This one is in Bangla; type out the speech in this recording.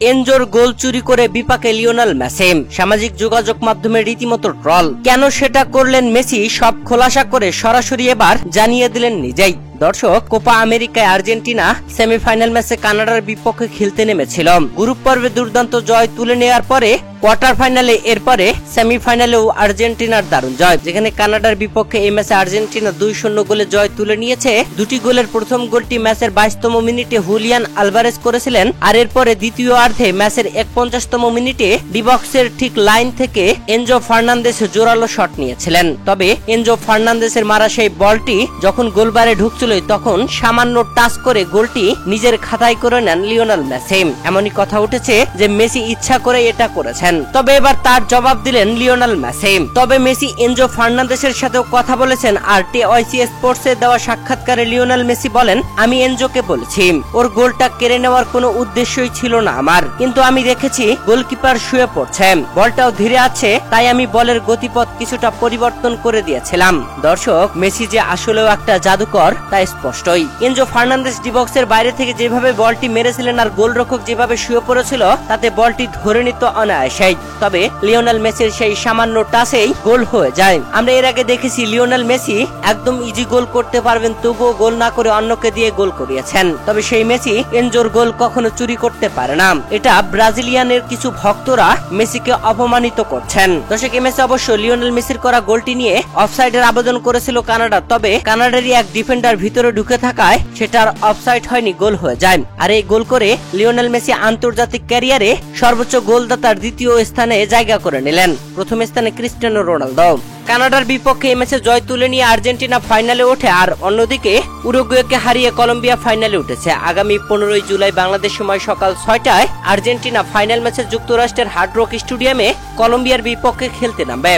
এনজোর গোল চুরি করে বিপাকে লিওনেল মেসি। সামাজিক যোগাযোগ মাধ্যমে রীতিমতো ট্রল। কেন সেটা করলেন মেসি সব খোলাসা করে সরাসরি এবার জানিয়ে দিলেন নিজেই। দর্শক, কোপা আমেরিকায় আর্জেন্টিনা সেমিফাইনাল ম্যাচে কানাডার বিপক্ষে খেলতে নেমেছিল। গ্রুপ পর্বে দুর্দান্ত জয় তুলে নেওয়ার পরে কোয়ার্টার ফাইনালে, এরপরে সেমিফাইনালেও আর্জেন্টিনার দারুণ জয়, যেখানে কানাডার বিপক্ষে এই ম্যাচে আর্জেন্টিনা 2-0 গোলে জয় তুলে নিয়েছে। দুটি গোলের প্রথম গোলটি ম্যাচের 22তম মিনিটে হুলিয়ান আলভারেজ করেছিলেন, আর এরপরে দ্বিতীয়ার্ধে ম্যাচের 51তম মিনিটে ডিবক্সের ঠিক লাইন থেকে এনজো ফার্নান্দেস জোরালো শট নিয়েছিলেন। তবে এনজো ফার্নান্দেসের মারা সেই বলটি যখন গোলবারে ঢুকছিল, তখন সামান্য টাচ করে গোলটি নিজের খাতায় করে নেন লিওনেল মেসি। এমনই কথা উঠেছে যে মেসি ইচ্ছা করে এটা করেছেন। তবে এবার তার জবাব দিলেন লিওনেল মেসি। তবে মেসি এনজো ফার্নান্দেসের সাথেও কথা বলেছেন, আর টিআইসি স্পোর্টসে দেওয়া সাক্ষাৎকারে লিওনেল মেসি বলেন, আমি এনজোকে বলেছি ওর গোলটা কেড়ে নেওয়ার কোনো উদ্দেশ্যই ছিল না আমার, কিন্তু আমি দেখেছি গোলকিপার শুয়ে পড়ছে, বলটাও ধীরে আছে, তাই আমি বলের গতিপথ কিছুটা পরিবর্তন করে দিয়েছিলাম। দর্শক, মেসি যে আসলেও একটা জাদুকর তা স্পষ্টই। এনজো ফার্নান্দেস ডিবক্সের বাইরে থেকে যেভাবে বলটি মেরেছিলেন আর গোলরক্ষক যেভাবে শুয়ে পড়েছিল, তাতে বলটি ধরে নিত অনায়াসেই। তবে লিওনেল মেসির সেই সামান্য টাচেই গোল হয়ে যায়। আমরা এর আগে দেখেছি লিওনেল মেসি একদম ইজি গোল করতে পারবেন, তবুও গোল না করে অন্যকে দিয়ে গোল করিয়েছেন। তবে সেই মেসি এনজোর গোল কখনো চুরি করতে পারে না। এটা ব্রাজিলিয়ানের কিছু ভক্তরা মেসিকে অপমানিত করছেন। দর্শক, এই ম্যাচে অবশ্য লিওনেল মেসির করা গোলটি নিয়ে অফসাইডের আবেদন করেছিল কানাডা, তবে কানাডারই এক ডিফেন্ডার ভিতরে ঢুকে থাকায় সেটার অফসাইড হয়নি, গোল হয়ে যায়। আর এই গোল করে লিওনেল মেসি আন্তর্জাতিক ক্যারিয়ারে সর্বোচ্চ গোলদাতার দ্বিতীয় স্থানে জায়গা করে নিলেন। প্রথম স্থানে ক্রিস্টিয়ানো রোনালদো। কানাডার বিপক্ষে এই ম্যাচে জয় তুলে নিয়ে আর্জেন্টিনা ফাইনালে ওঠে, আর অন্যদিকে উরুগুয়েকে হারিয়ে কলম্বিয়া ফাইনালে উঠেছে। আগামী 15 জুলাই বাংলাদেশ সময় সকাল 6টায় আর্জেন্টিনা ফাইনাল ম্যাচে যুক্তরাষ্ট্রের হার্ড রক স্টেডিয়ামে কলম্বিয়ার বিপক্ষে খেলতে নামবে।